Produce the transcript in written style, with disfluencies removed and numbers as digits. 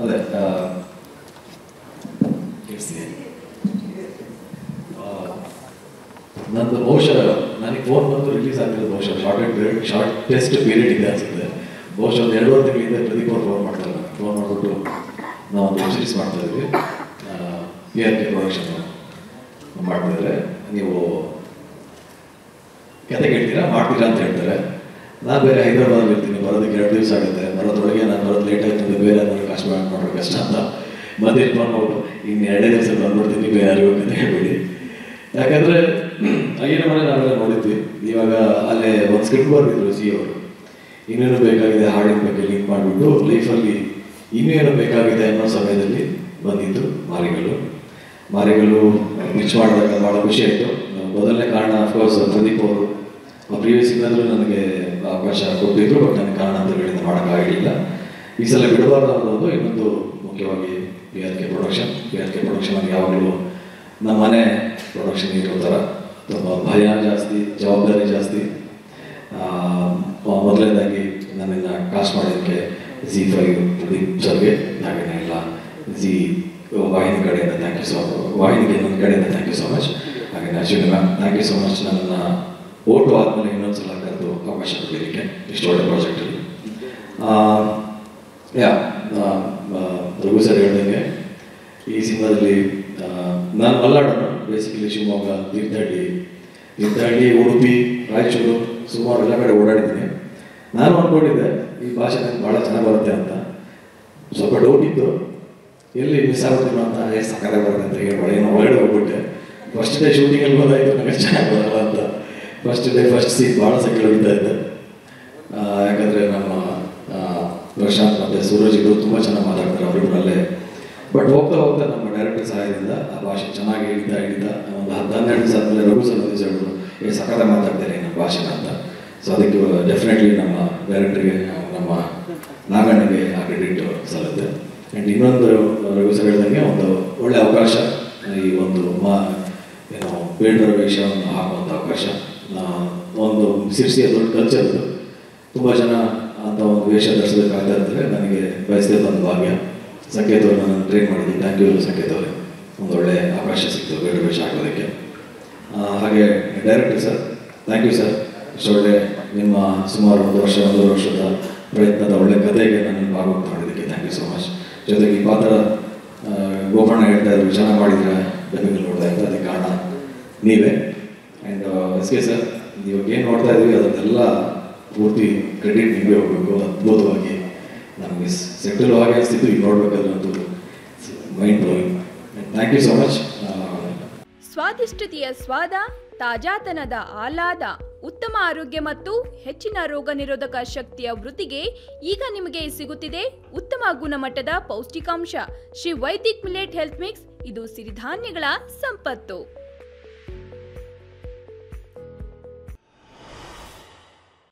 ಅದೇ ನಂದು ಬಹುಶಃ ನನಗೆ ಫೋನ್ ಬಂದು ರಿಲೀಸ್ ಆಗ್ತಿರೋದು ಬಹುಶಃ ಶಾರ್ಟೆಸ್ಟ್ ಪೀರಿಯಡ್ ಇದೆ ಅನಿಸುತ್ತೆ. ಬಹುಶಃ ಒಂದು 2 ತಿಂಗಳಿಂದ ಪ್ರದೀಪ್ ಅವ್ರು ಫೋನ್ ಮಾಡ್ತಾರೆ. ಫೋನ್ ಮಾಡಿಬಿಟ್ಟು ನಾವು ಒಂದು ವೆಬ್ ಸೀರೀಸ್ ಮಾಡ್ತಾ ಇದ್ವಿ, PRK ಪ್ರೊಡಕ್ಷನ್ ಮಾಡ್ತಿದ್ದಾರೆ, ನೀವು ಕತೆ ಕೇಳ್ತೀರಾ ಮಾಡ್ತೀರಾ ಅಂತ ಹೇಳ್ತಾರೆ. ನಾನು ಬೇರೆ ಹೈದರಾಬಾದಲ್ಲಿ ಇರ್ತೀನಿ, ಬರೋದಕ್ಕೆ 2 ದಿವಸ ಆಗುತ್ತೆ, ಬರೋದ್ರೊಳಗೆ ನಾನು ಬರೋದು ಲೇಟ್ ಆಯ್ತು ಅಂದರೆ ಬೇರೆ ಏನಾದ್ರು ಕಷ್ಟ ಮಾಡೋದು ಕಷ್ಟ ಅಂತ ಮತ್ತೆ ಫೋನ್ ಮಾಡ್ಬಿಟ್ಟು ಇನ್ನು 2 ದಿವಸ ಬಂದ್ಬಿಡ್ತೀನಿ, ಬೇರೆ ಯಾರಿಗೂ ಅಂತ ಹೇಳ್ಬಿಡಿ. ಯಾಕಂದರೆ ಅಯ್ಯನ ಮನೆ ನಾವೆಲ್ಲ ನೋಡಿದ್ವಿ. ಇವಾಗ ಅಲ್ಲೇ ಒಂದು ಸ್ಕ್ರಿಪ್ಟ್ ಬರ್ತಿದ್ರು ಸಿ ಅವರು, ಇನ್ನೇನು ಬೇಕಾಗಿದೆ ಹಾಡಿನ ಬಗ್ಗೆ ಲಿಂಕ್ ಮಾಡಿಬಿಟ್ಟು ಲೈಫಲ್ಲಿ ಇನ್ನೇನು ಬೇಕಾಗಿದೆ ಅನ್ನೋ ಸಮಯದಲ್ಲಿ ಬಂದಿದ್ದು ಮಾರಿಗಳು ಪಿಚ್ ಮಾಡಿದಾಗ ಭಾಳ ಖುಷಿ ಆಯಿತು. ಮೊದಲನೇ ಕಾರಣ ಅಫ್ಕೋರ್ಸ್ ಪ್ರದೀಪ್ ಅವರು ಪ್ರೀವಿಯಸ್ ಇನ್ನಾದರೂ ನನಗೆ ಅವಕಾಶ ಕೊಟ್ಟಿದ್ರು, ಬಟ್ ನನಗೆ ಕಾರಣಾಂತರಗಳಿಂದ ಮಾಡೋಕ್ಕಾಗಲಿಲ್ಲ. ಈ ಸಲ ಬಿಡಬಾರ್ದು ಅನ್ನೋದು ಇನ್ನೊಂದು ಮುಖ್ಯವಾಗಿ PRK ಪ್ರೊಡಕ್ಷನ್ ಯಾವಾಗಲೂ ನಮ್ಮ ಮನೆ ಪ್ರೊಡಕ್ಷನ್ ಇರೋ ಥರ ತುಂಬ ಭಯ ಜಾಸ್ತಿ, ಜವಾಬ್ದಾರಿ ಜಾಸ್ತಿ. ಮೊದಲನೇದಾಗಿ ನನ್ನನ್ನು ಕಾಸ್ಟ್ ಮಾಡೋದಕ್ಕೆ Z5 ಪ್ರದೀಪ್ ಸರ್ಗೆ, ಹಾಗೆಯೇ ಇಲ್ಲ ಜಿ ವಾಹಿನಿ ಕಡೆಯಿಂದ ವಾಹಿನಿಗೆ ನನ್ನ ಕಡೆಯಿಂದ ಥ್ಯಾಂಕ್ ಯು ಸೊ ಮಚ್. ಹಾಗೆ Ashwini ma'am thank you so much. ನನ್ನನ್ನು ಓಟು ಆದಮೇಲೆ ಇನ್ನೊಂದು ಸಲ ಕರೆದು ಅವಕಾಶ ಕೊಡಲಿಕ್ಕೆ ಇಷ್ಟು ಒಳ್ಳೆ ಪ್ರಾಜೆಕ್ಟಲ್ಲಿ. ರಘು ಸರ್ ಹೇಳ್ದಂಗೆ ಈ ಸಿನಿಮಾದಲ್ಲಿ ನಾನು ಮಲ್ನಾಡನ್ನು ಬೇಸಿಕಲಿ ಶಿವಮೊಗ್ಗ, ತೀರ್ಥಹಳ್ಳಿ, ಉಡುಪಿ, ರಾಯಚೂರು ಸುಮಾರು ಎಲ್ಲ ಕಡೆ ಓಡಾಡಿದ್ದೀನಿ. ನಾನು ಅಂದ್ಕೊಂಡಿದ್ದೆ ಈ ಭಾಷೆ ನನಗೆ ಭಾಳ ಚೆನ್ನಾಗಿ ಬರುತ್ತೆ ಅಂತ. ಸ್ವಲ್ಪ ಡೌಟ್ ಇತ್ತು, ಎಲ್ಲಿ ಮಿಸ್ ಆಗ್ತೀನೋ ಅಂತ, ಸಕ್ಕರೆ ಬರುತ್ತೆ ಅಂತ ಹೇಳ್ಬೇಡ, ಏನೋ ಒಳಗಡೆ ಹೋಗ್ಬಿಟ್ಟೆ. ಫಸ್ಟ್ ಡೇ ಶೂಟಿಂಗಲ್ಲಿ ಬಂದಾಯಿತು ನನಗೆ ಚೆನ್ನಾಗಿ ಬರಲ್ಲ ಅಂತ. ಫಸ್ಟ್ ಸೀನ್ ಭಾಳ ಸಕ್ಕರೆ ಹೊಡಿತಾ ಇದ್ದೆ. ಯಾಕಂದರೆ ನಮ್ಮ ಪ್ರಶಾಂತ್ ಮತ್ತು ಸೂರಜ್ ಇಬ್ಬರು ತುಂಬ ಚೆನ್ನಾಗಿ ಮಾತಾಡ್ತಾರೆ ಅವರಿಬ್ಬರಲ್ಲೇ. ಬಟ್ ಹೋಗ್ತಾ ನಮ್ಮ ಡೈರೆಕ್ಟರ್ ಸಹಾಯದಿಂದ ಆ ಭಾಷೆ ಚೆನ್ನಾಗಿ ಹಿಡಿತಾ ಒಂದು 10-12 ದಿವಸ ಆದಮೇಲೆ ರಘು ಸರ್ ದಿವಸ ಹೇಳಿದ್ರು, ಸಕ್ಕರೆ ಮಾತಾಡ್ತೇನೆ ನಮ್ಮ ಭಾಷೆನ ಅಂತ. ಸೊ ಅದಕ್ಕೆ ಡೆಫಿನೆಟ್ಲಿ ನಮ್ಮ ಡೈರೆಕ್ಟ್ರಿಗೆ, ನಮ್ಮ ನಾಗಣ್ಣಗೆ ಆ ಕ್ರೆಡಿಟ್ ಸಲ್ಲುತ್ತೆ. ಆ್ಯಂಡ್ ಇನ್ನೊಂದು ರಘು ಸರ್ ಹೇಳ್ದಂಗೆ ಒಂದು ಒಳ್ಳೆಯ ಅವಕಾಶ, ಈ ಒಂದು ಬೇಡರ ವೇಷವನ್ನು ಹಾಕುವಂಥ ಅವಕಾಶ. ಒಂದು ಸಿರ್ಸಿಯ ದೊಡ್ಡ ಕಲ್ಚರ್ದು ತುಂಬ ಜನ ಅಂತ ಒಂದು ವೇಷ ಧರಿಸಬೇಕಾಗ್ತಾ ಇರ್ತಾರೆ. ನನಗೆ ಬಯಸಿದ ಒಂದು ಭಾಗ್ಯ. ಸಂಕೇತ್ ಅವರು ನಾನು ಟ್ರೈನ್ ಮಾಡಿದ್ದೆ, ಥ್ಯಾಂಕ್ ಯು ಸಂಕೇತ್ ಅವರೇ. ಒಂದು ಒಳ್ಳೆ ಅವಕಾಶ ಸಿಕ್ತು ಬೇಡ ವೇಷ ಹಾಕೋದಕ್ಕೆ. ಹಾಗೆ director sir thank you sir. ಇಷ್ಟೊಳ್ಳೆ ನಿಮ್ಮ ಸುಮಾರು 1 ವರ್ಷದ ಪ್ರಯತ್ನದ ಒಳ್ಳೆ ಕಥೆಗೆ ನಾನು ಭಾಗವಹಿಸಿದ್ದಕ್ಕೆ ಥ್ಯಾಂಕ್ ಯು ಸೊ ಮಚ್. ಜೊತೆಗೆ ಈ ಪಾತ್ರ ಗೋಪಣ್ಣ ಹೇಳ್ತಾ ಇದ್ರು, ಚೆನ್ನಾಗಿ ಮಾಡಿದ್ರೆ ಡಬ್ಬಿಂಗ್ ನೋಡ್ತಾ ಇದ್ದರೆ ಅದಕ್ಕೆ ಕಾರಣ ನೀವೇ. ಆ್ಯಂಡ್ SK ಸರ್, ಇವಾಗ ಏನು ನೋಡ್ತಾ ಇದ್ವಿ ಅದನ್ನೆಲ್ಲ ಪೂರ್ತಿ ಕ್ರೆಡಿಟ್ ನಿಮಗೆ ಹೋಗಬೇಕು. ಅದ್ಭುತವಾಗಿ ನಮಗೆ ಸೆಟ್ಟಲ್ ಆಗಿ ಅನಿಸ್ತಿತ್ತು, ಈಗ ನೋಡ್ಬೇಕಾದ್ರೆ ಅಂತೂ mind blowing. Thank you so much. ಸ್ವಾದಿಷ್ಟತೆಯ ಸ್ವಾದ, ತಾಜಾತನದ ಆಹ್ಲಾದ, ಉತ್ತಮ ಆರೋಗ್ಯ ಮತ್ತು ಹೆಚ್ಚಿನ ರೋಗ ನಿರೋಧಕ ಶಕ್ತಿಯ ವೃದ್ಧಿಗೆ ಈಗ ನಿಮಗೆ ಸಿಗುತ್ತಿದೆ ಉತ್ತಮ ಗುಣಮಟ್ಟದ ಪೌಷ್ಟಿಕಾಂಶ Shri Vaidik millet health mix. ಇದು ಸಿರಿಧಾನ್ಯಗಳ ಸಂಪತ್ತು.